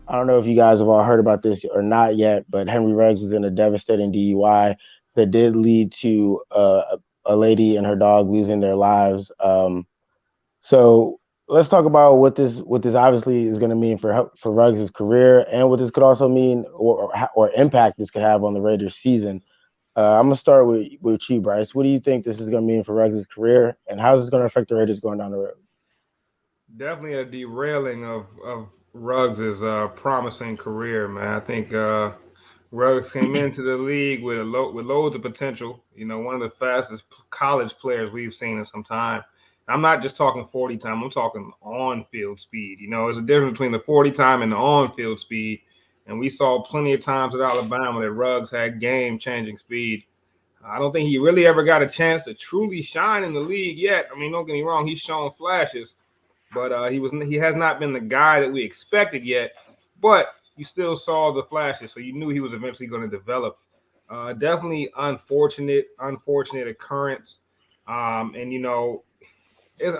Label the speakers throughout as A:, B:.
A: I don't know if you guys have all heard about this or not yet, but Henry Ruggs was in a devastating DUI that did lead to a lady and her dog losing their lives. So let's talk about what this obviously is going to mean for Ruggs' career, and what this could also mean, or impact this could have on the Raiders' season. I'm gonna start with you, Bryce. What do you think this is going to mean for Ruggs' career, and how is this going to affect the Raiders going down the road?
B: Definitely a derailing of Ruggs' promising career, man. I think Ruggs came into the league with with loads of potential. You know, one of the fastest college players we've seen in some time. I'm not just talking 40 time. I'm talking on field speed. You know, there's a difference between the 40 time and the on field speed. And we saw plenty of times at Alabama that Ruggs had game changing speed. I don't think he really ever got a chance to truly shine in the league yet. I mean, don't get me wrong, he's shown flashes, but he has not been the guy that we expected yet. But you still saw the flashes, so you knew he was eventually going to develop. Definitely unfortunate occurrence. And you know,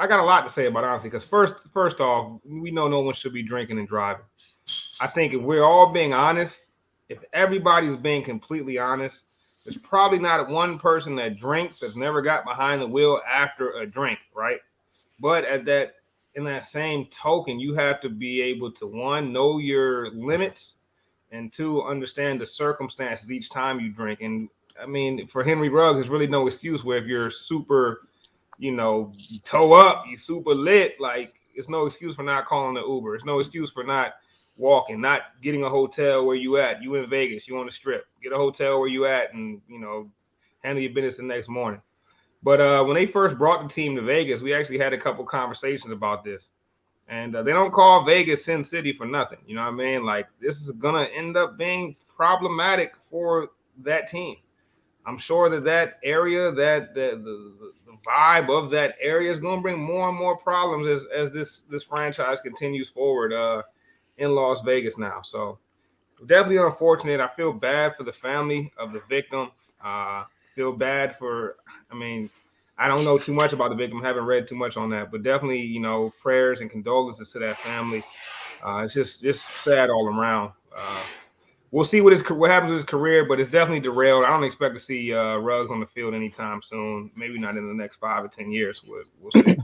B: I got a lot to say about honesty because first off, we know no one should be drinking and driving. I think if we're all being honest, if everybody's being completely honest, there's probably not one person that drinks that's never got behind the wheel after a drink, right? But in that same token, you have to be able to one, know your limits, and two, understand the circumstances each time you drink. And I mean, for Henry Ruggs, there's really no excuse where if you're super, you toe up, you super lit, like it's no excuse for not calling the Uber. It's no excuse for not walking, not getting a hotel where you at. You in Vegas, you on the strip. Get a hotel where you at and, handle your business the next morning. But when they first brought the team to Vegas, we actually had a couple conversations about this. And they don't call Vegas Sin City for nothing. You know what I mean? Like, this is going to end up being problematic for that team. I'm sure that area, that the vibe of that area is going to bring more and more problems as this franchise continues forward in Las Vegas now. So definitely unfortunate. I feel bad for the family of the victim. Feel bad for. I mean, I don't know too much about the victim. Haven't read too much on that, but definitely, prayers and condolences to that family. It's just sad all around. We'll see what happens with his career, but it's definitely derailed. I don't expect to see Ruggs on the field anytime soon. Maybe not in the next 5 or 10 years. We'll see.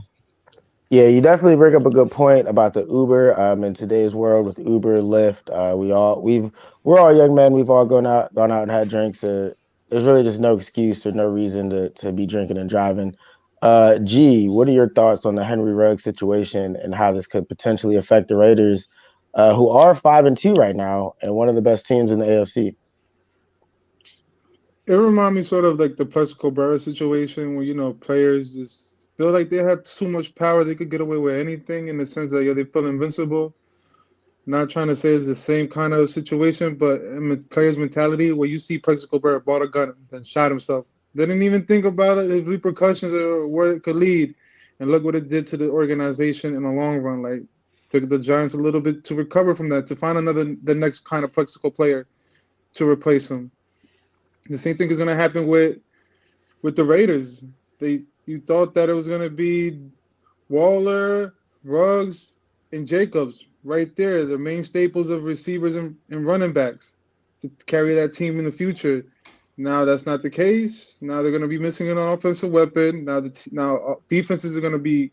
A: Yeah, you definitely bring up a good point about the Uber. In today's world with Uber, Lyft, we're all young men. We've all gone out and had drinks. There's really just no excuse or no reason to be drinking and driving. G, what are your thoughts on the Henry Ruggs situation and how this could potentially affect the Raiders, who are 5-2 right now and one of the best teams in the AFC?
C: It reminds me sort of like the Plexico Barrett situation where, players just feel like they have too much power. They could get away with anything in the sense that, they feel invincible. Not trying to say it's the same kind of situation, but players' mentality where you see Plexico Barrett bought a gun and then shot himself. They didn't even think about it, the repercussions or where it could lead. And look what it did to the organization in the long run. Like, took the Giants a little bit to recover from that, to find the next kind of Plexico player to replace him. The same thing is going to happen with the Raiders. You thought that it was going to be Waller, Ruggs, and Jacobs right there, the main staples of receivers and running backs to carry that team in the future. Now that's not the case. Now they're going to be missing an offensive weapon. Now defenses are going to be.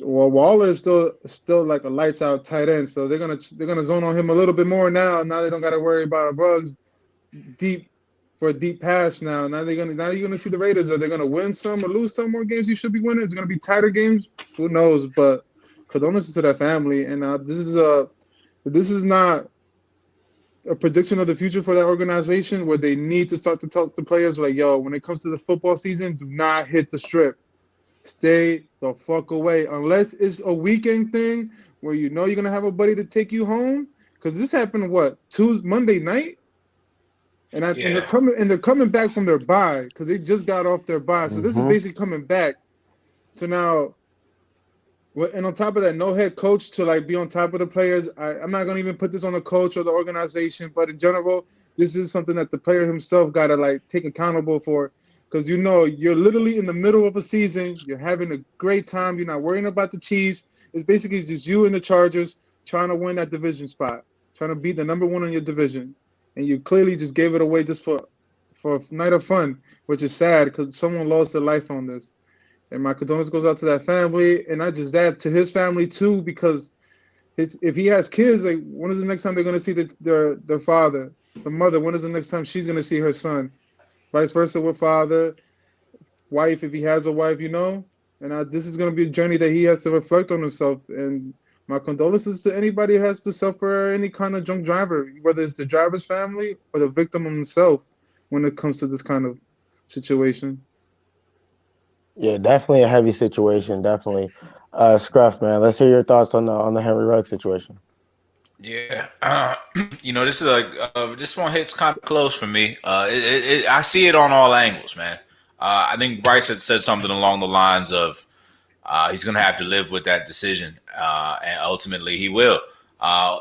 C: Well, Waller is still like a lights out tight end, so they're gonna zone on him a little bit more now. Now they don't got to worry about Ruggs deep for a deep pass now. Now you're gonna see the Raiders. Are they gonna win some or lose some more games? You should be winning. It's gonna be tighter games. Who knows? But condolences to that family. And this is not a prediction of the future for that organization where they need to start to tell the players like, yo, when it comes to the football season, do not hit the strip. Stay the fuck away unless it's a weekend thing where you're gonna have a buddy to take you home. Because this happened Tuesday, Monday night. And
B: Yeah.
C: they're coming back from their bye because they just got off their bye. So this is
A: Hmm.
C: basically coming back. So now, and on top of that, no head coach to like be on top of the players. I'm not gonna even put this on the coach or the organization, but in general, this is something that the player himself gotta like take accountable for. Because you're literally in the middle of a season, you're having a great time, you're not worrying about the Chiefs. It's basically just you and the Chargers trying to win that division spot. trying to beat the number one in your division, and you clearly just gave it away just for a night of fun, which is sad because someone lost their life on this. And my condolences goes out to that family, and not just that, to his family too, because if he has kids, like when is the next time they're gonna see their father, the mother? When is the next time she's gonna see her son? Vice versa with father, wife if he has a wife, you know. And this is gonna be a journey that he has to reflect on himself. And my condolences to anybody who has to suffer any kind of drunk driver, whether it's the driver's family or the victim himself, when it comes to this kind of situation.
A: Yeah, definitely a heavy situation. Definitely. Scruff, man. Let's hear your thoughts on the Henry Ruggs situation.
D: Yeah, this is this one hits kind of close for me. I see it on all angles, man. I think Bryce had said something along the lines of he's going to have to live with that decision, and ultimately he will.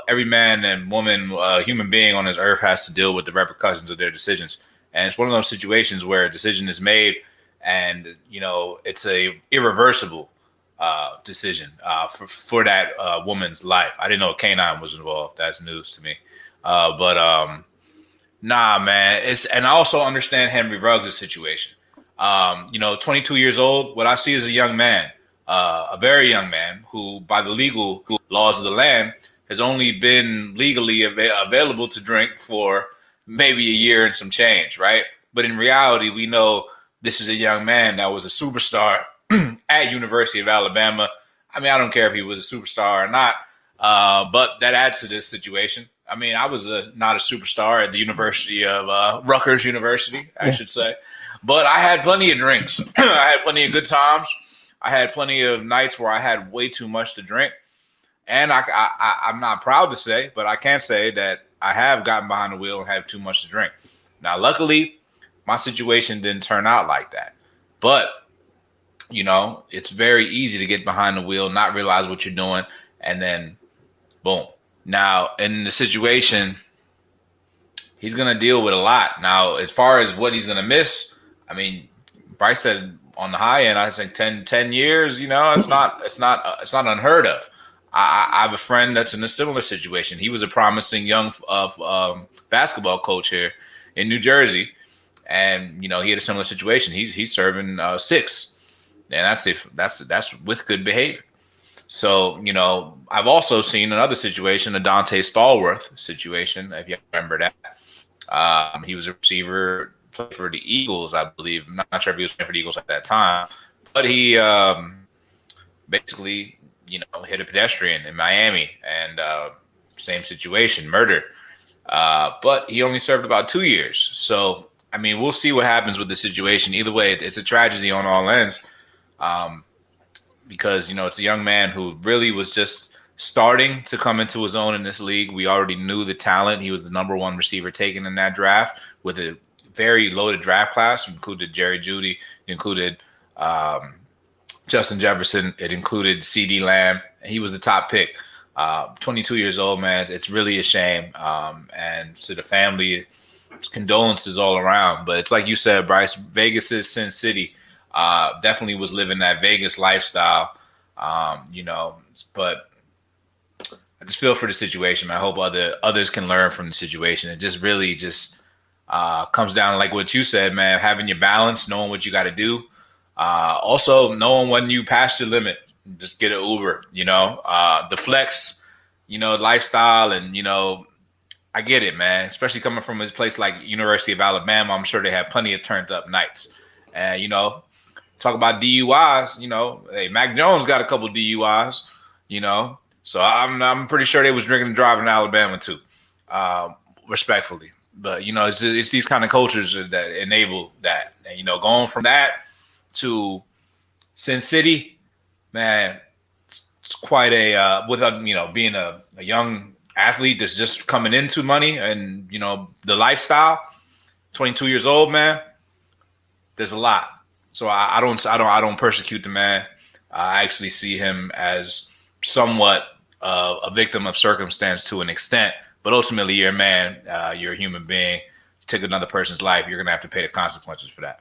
D: Every man and woman, human being on this earth has to deal with the repercussions of their decisions, and it's one of those situations where a decision is made, and it's a irreversible decision for that woman's life. I didn't know a canine was involved. That's news to me. But nah, man. And I also understand Henry Ruggs' situation. 22 years old. What I see is a young man, a very young man, who, by the legal laws of the land, has only been legally available to drink for maybe a year and some change, right? But in reality, we know this is a young man that was a superstar at University of Alabama. I mean, I don't care if he was a superstar or not, but that adds to this situation. I mean, I was not a superstar at the University of Rutgers University, I should say, but I had plenty of drinks. I had plenty of good times. I had plenty of nights where I had way too much to drink, and I'm not proud to say, but I can say that I have gotten behind the wheel and had too much to drink. Now, luckily, my situation didn't turn out like that, but it's very easy to get behind the wheel, not realize what you're doing, and then boom. Now, in the situation, he's going to deal with a lot. Now, as far as what he's going to miss, I mean, Bryce said on the high end, I think 10 years, it's not unheard of. I have a friend that's in a similar situation. He was a promising young basketball coach here in New Jersey, and he had a similar situation. He's serving 6. And that's with good behavior. So, I've also seen another situation, a Dante Stallworth situation, if you remember that. He was a receiver, played for the Eagles, I believe. I'm not sure if he was playing for the Eagles at that time. But he basically, hit a pedestrian in Miami. And same situation, murder. But he only served about 2 years. So, I mean, we'll see what happens with the situation. Either way, it's a tragedy on all ends. Because, it's a young man who really was just starting to come into his own in this league. We already knew the talent. He was the number one receiver taken in that draft with a very loaded draft class. It included Jerry Jeudy, it included Justin Jefferson, it included CD Lamb. He was the top pick. 22 years old, man. It's really a shame. And to the family, condolences all around. But it's like you said, Bryce, Vegas is Sin City. Definitely was living that Vegas lifestyle, but I just feel for the situation. I hope others can learn from the situation. It just really comes down to, like what you said, man, having your balance, knowing what you got to do. Also knowing when you pass your limit, just get an Uber, the flex, lifestyle. And, I get it, man, especially coming from a place like University of Alabama. I'm sure they have plenty of turned up nights. And, talk about DUIs, hey, Mac Jones got a couple DUIs, so I'm pretty sure they was drinking and driving in Alabama too, respectfully. But, it's these kind of cultures that enable that. And, going from that to Sin City, man, it's quite being a young athlete that's just coming into money and, the lifestyle, 22 years old, man, there's a lot. So I don't persecute the man. I actually see him as somewhat a victim of circumstance to an extent, but ultimately you're a man, you're a human being. You take another person's life, you're gonna have to pay the consequences for that.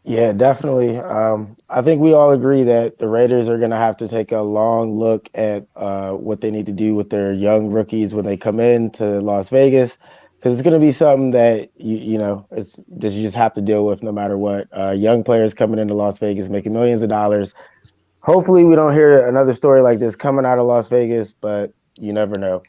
A: Yeah, definitely. I think we all agree that the Raiders are going to have to take a long look at what they need to do with their young rookies when they come in to Las Vegas, because it's going to be something that it's that you just have to deal with no matter what. Young players coming into Las Vegas making millions of dollars. Hopefully, we don't hear another story like this coming out of Las Vegas, but you never know.